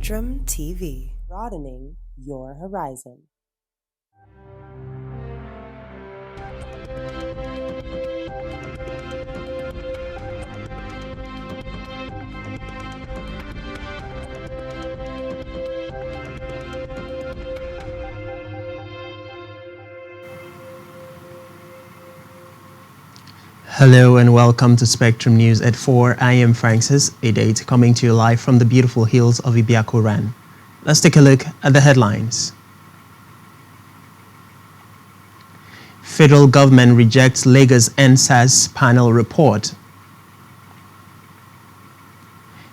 SpectrumTv, broadening your horizon. Hello and welcome to Spectrum News at 4. I am Francis, a date coming to you live from the beautiful hills of Ibiakoran. Let's take a look at the headlines. Federal government rejects Lagos NSAS panel report.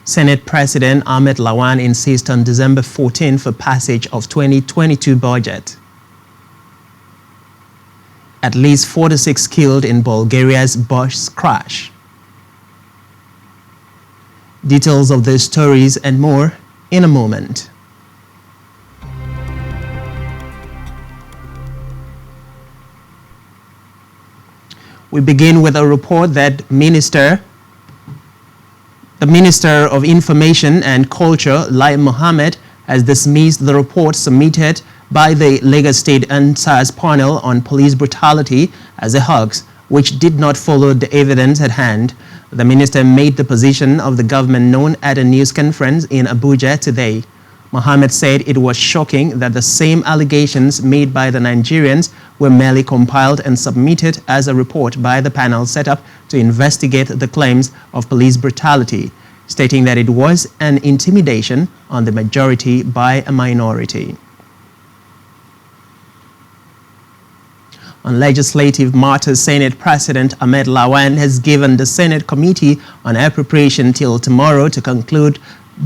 Senate President Ahmed Lawan insists on December 14 for passage of 2022 budget. At least 46 killed in Bulgaria's bus crash. Details of these stories and more in a moment. We begin with a report that the Minister of Information and Culture, Lai Mohammed, has dismissed the report submitted by the Lagos State NSAS panel on police brutality as a hoax, which did not follow the evidence at hand. The minister made the position of the government known at a news conference in Abuja today. Mohammed said it was shocking that the same allegations made by the Nigerians were merely compiled and submitted as a report by the panel set up to investigate the claims of police brutality, stating that it was an intimidation on the majority by a minority. On legislative matters, Senate President Ahmed Lawan has given the Senate Committee on Appropriation till tomorrow to conclude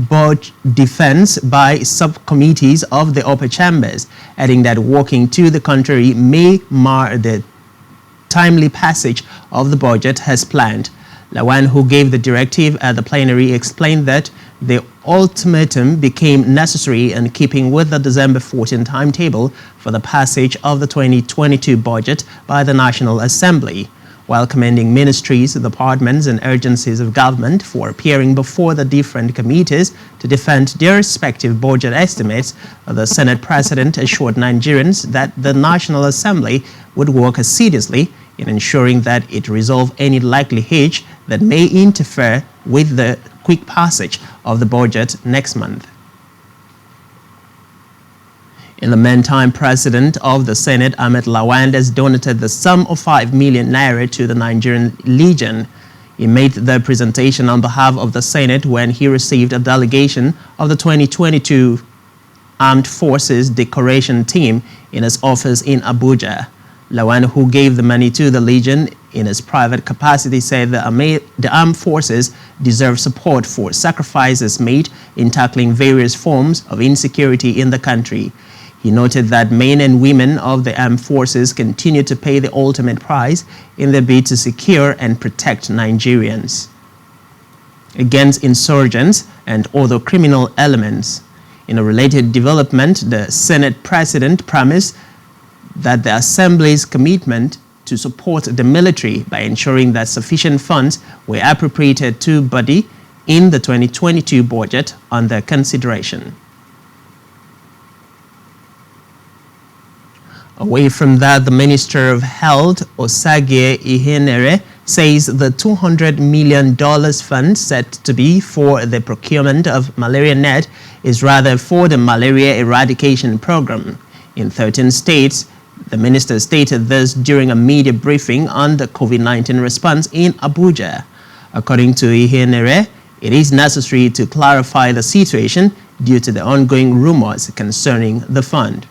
budget defense by subcommittees of the upper chambers, adding that walking to the contrary may mar the timely passage of the budget as planned. Lawan, who gave the directive at the plenary, explained that the ultimatum became necessary in keeping with the December 14 timetable for the passage of the 2022 budget by the National Assembly. While commending ministries, departments and agencies of government for appearing before the different committees to defend their respective budget estimates, the Senate President assured Nigerians that the National Assembly would work assiduously in ensuring that it resolve any likely hitch that may interfere with the quick passage of the budget next month. In the meantime, President of the Senate, Ahmed Lawan, has donated the sum of 5 million naira to the Nigerian Legion. He made the presentation on behalf of the Senate when he received a delegation of the 2022 Armed Forces Decoration Team in his office in Abuja. Lawan, who gave the money to the Legion in his private capacity, said the armed forces deserve support for sacrifices made in tackling various forms of insecurity in the country. He noted that men and women of the armed forces continue to pay the ultimate price in their bid to secure and protect Nigerians against insurgents and other criminal elements. In a related development, the Senate President promised that the Assembly's commitment to support the military by ensuring that sufficient funds were appropriated to body in the 2022 budget under consideration. Away from that, the Minister of Health, Osagie Ihenere, says the $200 million fund set to be for the procurement of malaria net is rather for the malaria eradication program. In 13 states, the minister stated this during a media briefing on the COVID-19 response in Abuja. According to Ihenere, it is necessary to clarify the situation due to the ongoing rumors concerning the fund.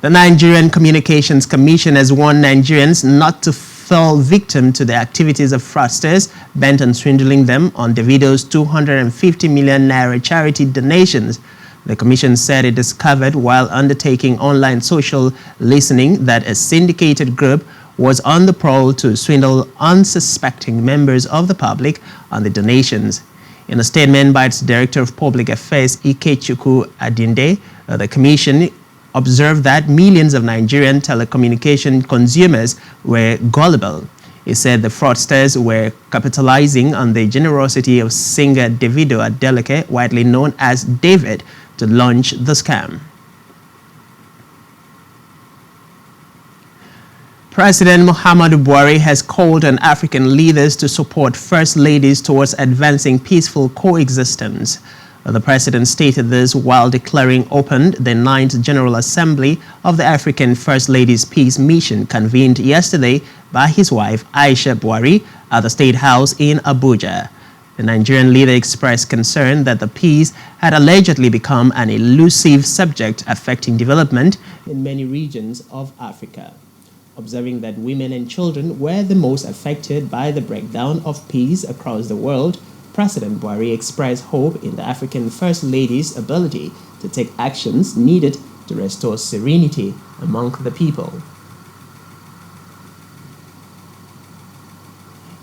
The Nigerian Communications Commission has warned Nigerians not to fall victim to the activities of fraudsters bent on swindling them on Davido's 250 million naira charity donations. The commission said it discovered while undertaking online social listening that a syndicated group was on the prowl to swindle unsuspecting members of the public on the donations. In a statement by its Director of Public Affairs, Ikechukwu Adinde, the commission observed that millions of Nigerian telecommunication consumers were gullible. He said the fraudsters were capitalizing on the generosity of singer Davido Adeleke, widely known as David, to launch the scam. President Muhammadu Buhari has called on African leaders to support First Ladies towards advancing peaceful coexistence. The president stated this while declaring open the 9th General Assembly of the African First Ladies Peace Mission convened yesterday by his wife Aisha Buhari at the State House in Abuja. The Nigerian leader expressed concern that the peace had allegedly become an elusive subject affecting development in many regions of Africa. Observing that women and children were the most affected by the breakdown of peace across the world, President Buhari expressed hope in the African First Lady's ability to take actions needed to restore serenity among the people.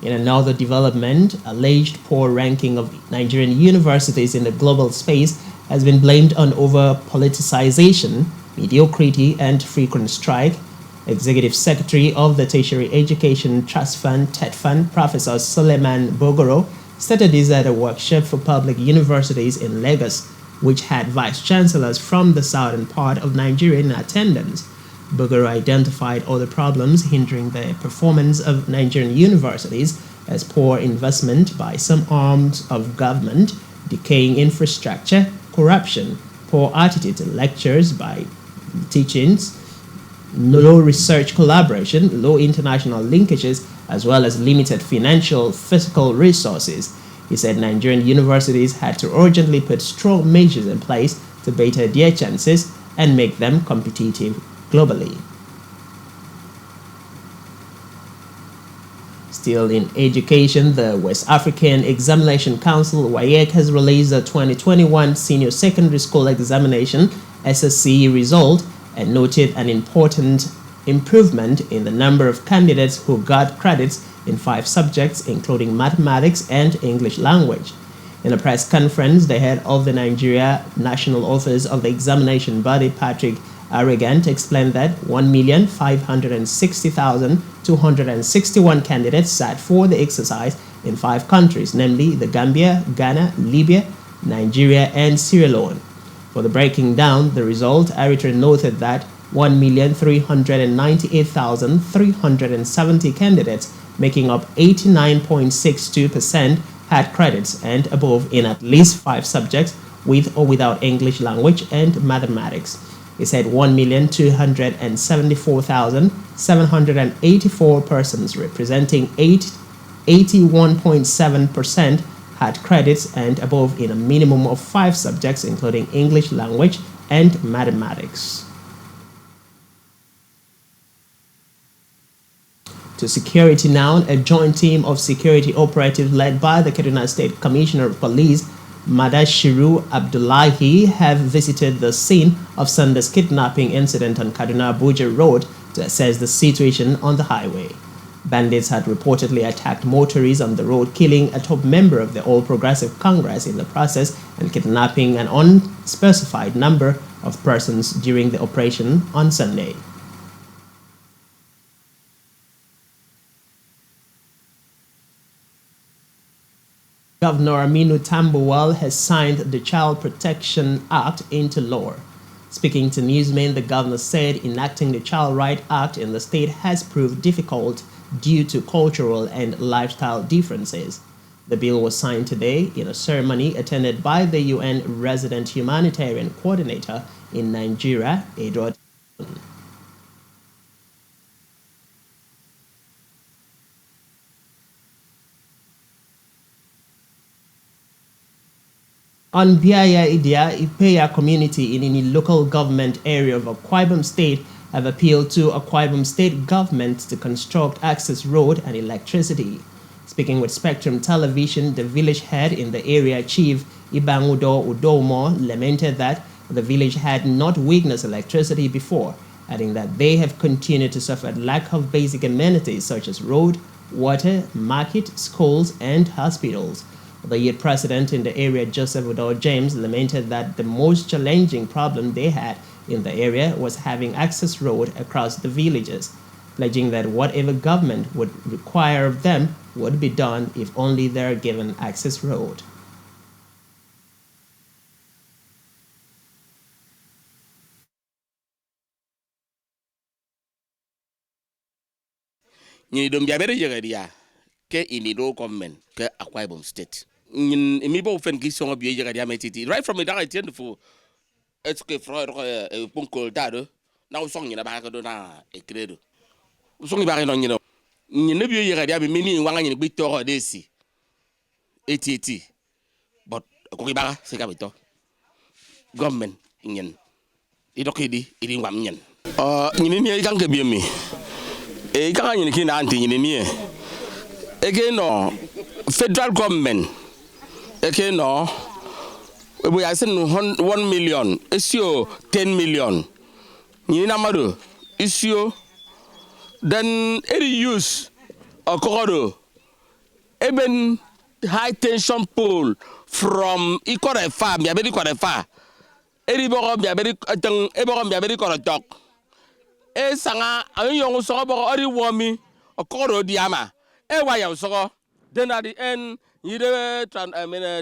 In another development, alleged poor ranking of Nigerian universities in the global space has been blamed on over-politicization, mediocrity, and frequent strike. Executive Secretary of the Tertiary Education Trust Fund, TETFund, Professor Suleiman Bogoro, stated this at a workshop for public universities in Lagos, which had vice-chancellors from the southern part of Nigeria in attendance. Bogoro identified other problems hindering the performance of Nigerian universities as poor investment by some arms of government, decaying infrastructure, corruption, poor attitude to lectures by teachings, low research collaboration, low international linkages, as well as limited fiscal resources. He said Nigerian universities had to urgently put strong measures in place to better their chances and make them competitive globally. Still in education, the West African Examination Council, WAEC, has released the 2021 Senior Secondary School Examination SSCE result and noted an important improvement in the number of candidates who got credits in 5 subjects, including mathematics and English language. In a press conference, the head of the Nigeria National Office of the Examination Body, Patrick Arrogant, explained that 1,560,261 candidates sat for the exercise in 5 countries, namely the Gambia, Ghana, Libya, Nigeria, and Sierra Leone. For the breaking down the result, Eritrea noted that 1,398,370 candidates, making up 89.62%, had credits and above in at least 5 subjects with or without English language and mathematics. It said 1,274,784 persons, representing 81.7%, had credits and above in a minimum of 5 subjects, including English language and mathematics. To security now, a joint team of security operatives led by the Kaduna State Commissioner of Police, Madashiru Abdullahi, have visited the scene of Sunday's kidnapping incident on Kaduna-Abuja Road to assess the situation on the highway. Bandits had reportedly attacked motorists on the road, killing a top member of the All Progressive Congress in the process and kidnapping an unspecified number of persons during the operation on Sunday. Governor Aminu Tambuwal has signed the Child Protection Act into law. Speaking to newsmen, the governor said enacting the Child Rights Act in the state has proved difficult due to cultural and lifestyle differences. The bill was signed today in a ceremony attended by the UN Resident Humanitarian Coordinator in Nigeria, Edward. On Biaya Idia, Ipeya community in a local government area of Akwa Ibom State have appealed to Akwa Ibom State government to construct access road and electricity. Speaking with SpectrumTelevision, the village head in the area, Chief Ibangudo Udomo, lamented that the village had not witnessed electricity before, adding that they have continued to suffer lack of basic amenities such as road, water, market, schools, and hospitals. The youth president in the area, Joseph Udor James, lamented that the most challenging problem they had in the area was having access road across the villages. pledging that whatever government would require of them would be done if only they're given access road. Ni dom jabere jegeria ke inido government ke Akwa Ibom State. Mi bo fen ki songo bi jegeria metiti right from the right for est que frère ponko dado na usong ni na ba ka do na ekredo. Usong ba no nyino. Ni ne bi jegeria bi mini wanga ni bi toro desi. Eti but ko ki ba se ka bito. Government nyen. Idokidi idi ngam nyen. Ni ni jange bi mi. E kaka nyini kina anti nyini nie. Eke no federal government. Eke no we are saying 1 million. Issue 10 million. Nyini namado issue then it use a corridor. Even high tension pole from Ikore farm, ya beri kore fa. Eri bogo ya beri atang ebogo ya beri kore tok. E sanga ayong so bogo ori womi a corridor diama. E waya so then at the end you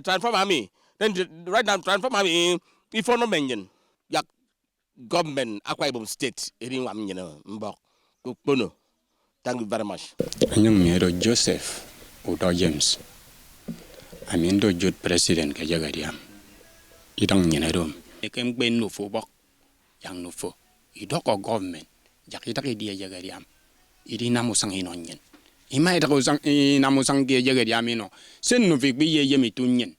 transform me. Then right now transform me if no mention. Yak government Akwa Ibom State eri wam nyina mbok. Kupono. Thank you very much. Anyong mero Joseph Udo James. Amindo jud president ka jagadiam. Idong nyina rom. Ekem ben no fo bok. Yang no fo. Idoko government. Jakita ki dia jagadiam. Idi namusang hinonyen. Ima ida ko sang namusang ki jagadiam ino. Sen no fik bi ye yemi tunyen.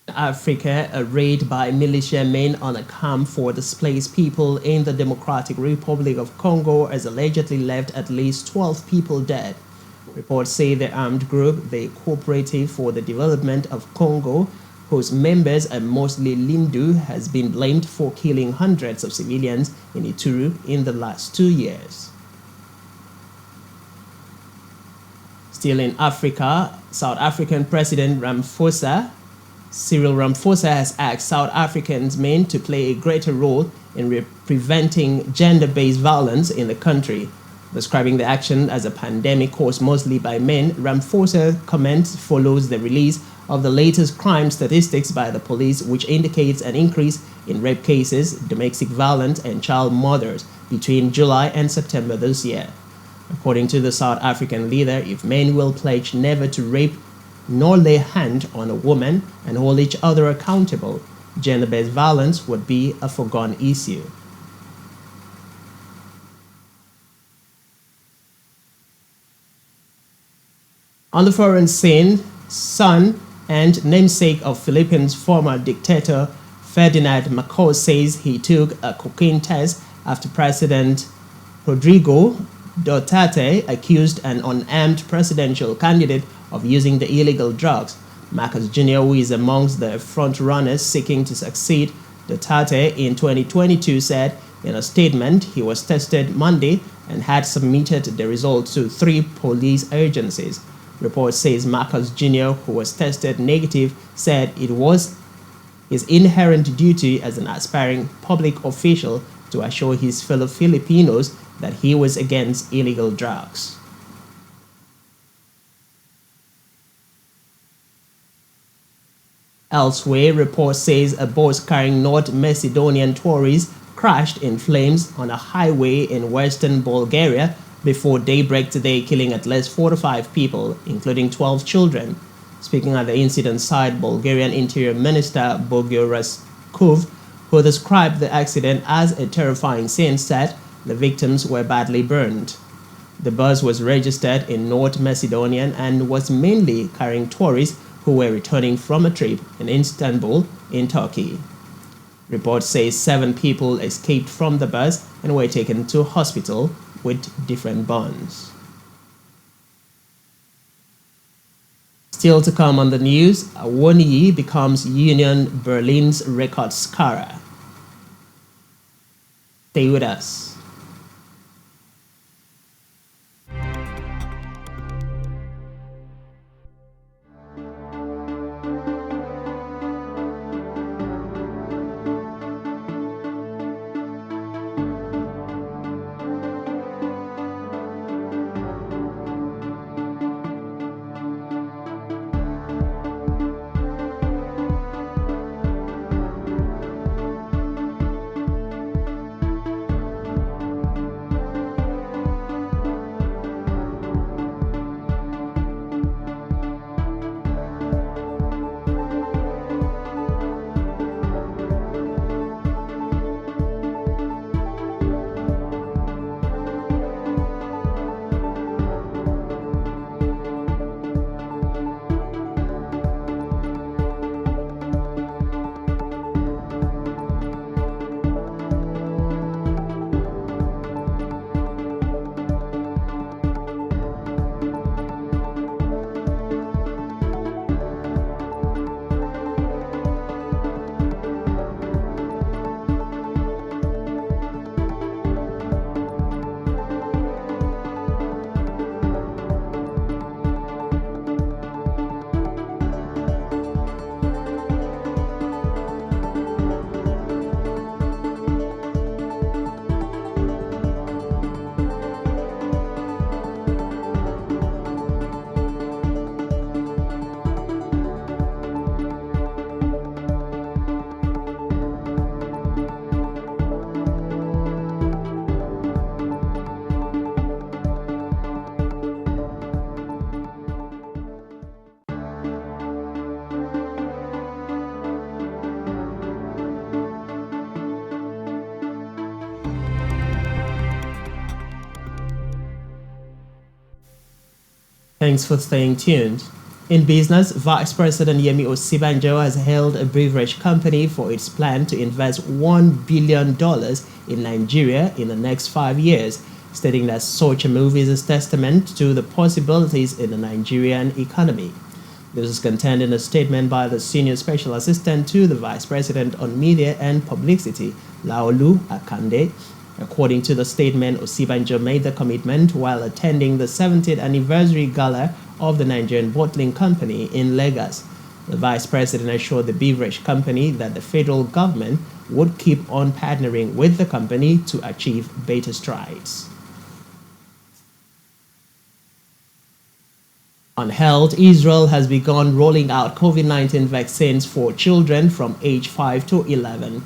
Africa, a raid by militiamen on a camp for displaced people in the Democratic Republic of Congo has allegedly left at least 12 people dead. Reports say the armed group, the Cooperative for the Development of Congo, whose members are mostly Lindu, has been blamed for killing hundreds of civilians in Ituri in the last 2 years. Still in Africa, South African President Cyril Ramaphosa has asked South Africans men to play a greater role in preventing gender-based violence in the country. Describing the action as a pandemic caused mostly by men, Ramaphosa's comment follows the release of the latest crime statistics by the police, which indicates an increase in rape cases, domestic violence, and child murders between July and September this year. According to the South African leader, if men will pledge never to rape nor lay hand on a woman and hold each other accountable, gender-based violence would be a foregone issue. On the foreign scene, son and namesake of Philippines' former dictator Ferdinand Marcos says he took a cocaine test after President Rodrigo Duterte accused an unarmed presidential candidate of using the illegal drugs. Marcos Jr., who is amongst the front-runners seeking to succeed Duterte in 2022, said in a statement he was tested Monday and had submitted the results to 3 police agencies. Report says Marcos Jr., who was tested negative, said it was his inherent duty as an aspiring public official to assure his fellow Filipinos that he was against illegal drugs. Elsewhere, report says a bus carrying North Macedonian tourists crashed in flames on a highway in western Bulgaria before daybreak today, killing at least 45 people, including 12 children. Speaking at the incident site, Bulgarian Interior Minister Bogoras Kuv, who described the accident as a terrifying scene, said the victims were badly burned. The bus was registered in North Macedonia and was mainly carrying tourists who were returning from a trip in Istanbul in Turkey. Reports say 7 people escaped from the bus and were taken to hospital with different burns. Still to come on the news, Awoniyi becomes Union Berlin's record scorer. Stay with us. Thanks for staying tuned. In business, Vice President Yemi Osibanjo has hailed a beverage company for its plan to invest $1 billion in Nigeria in the next 5 years, stating that such a move is a testament to the possibilities in the Nigerian economy. This is contained in a statement by the Senior Special Assistant to the Vice President on Media and Publicity, Laolu Akande. According to the statement, Osibanjo made the commitment while attending the 70th anniversary gala of the Nigerian Bottling Company in Lagos. The Vice President assured the beverage company that the federal government would keep on partnering with the company to achieve better strides. On health, Israel has begun rolling out COVID-19 vaccines for children from age 5 to 11,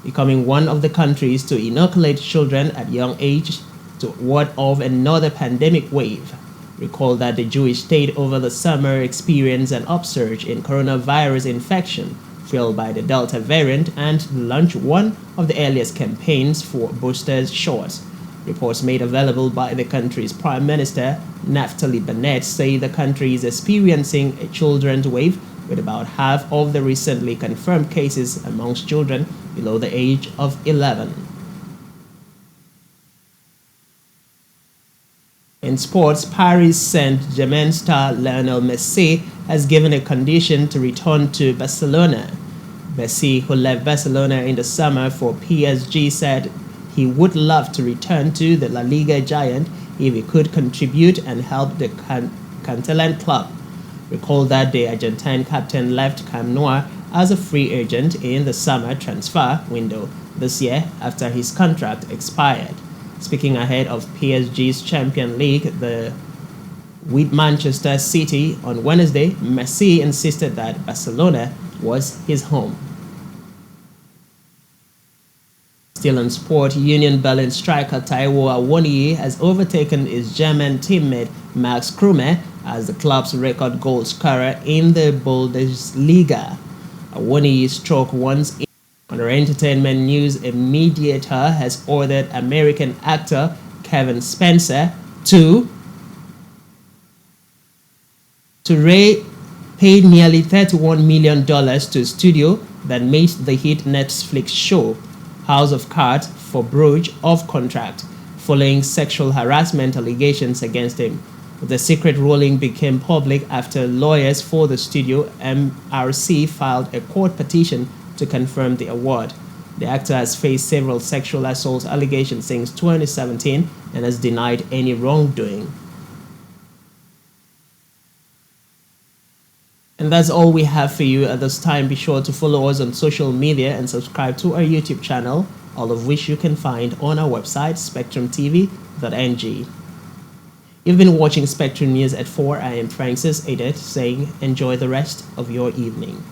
becoming one of the countries to inoculate children at young age to ward off another pandemic wave. Recall that the Jewish state over the summer experienced an upsurge in coronavirus infection, fueled by the Delta variant, and launched one of the earliest campaigns for boosters shots. Reports made available by the country's Prime Minister, Naftali Bennett, say the country is experiencing a children's wave, with about half of the recently confirmed cases amongst children below the age of 11. In sports, Paris Saint-Germain star Lionel Messi has given a condition to return to Barcelona. Messi, who left Barcelona in the summer for PSG, said he would love to return to the La Liga giant if he could contribute and help the Catalan club. Recall that the Argentine captain left Camp Nou as a free agent in the summer transfer window this year after his contract expired. Speaking ahead of PSG's Champions League with Manchester City on Wednesday, Messi insisted that Barcelona was his home. Still in sport, Union Berlin striker Taiwo Awoniyi has overtaken his German teammate Max Krummer as the club's record goal scorer in the Bundesliga. Awoniyi struck once in. Under entertainment news, a mediator has ordered American actor Kevin Spencer to pay nearly $31 million to a studio that made the hit Netflix show House of Cards for breach of contract, following sexual harassment allegations against him. The secret ruling became public after lawyers for the studio MRC filed a court petition to confirm the award. The actor has faced several sexual assault allegations since 2017 and has denied any wrongdoing. And that's all we have for you at this time. Be sure to follow us on social media and subscribe to our YouTube channel, all of which you can find on our website, SpectrumTV.ng. You've been watching Spectrum News at 4. I am Francis Adet saying enjoy the rest of your evening.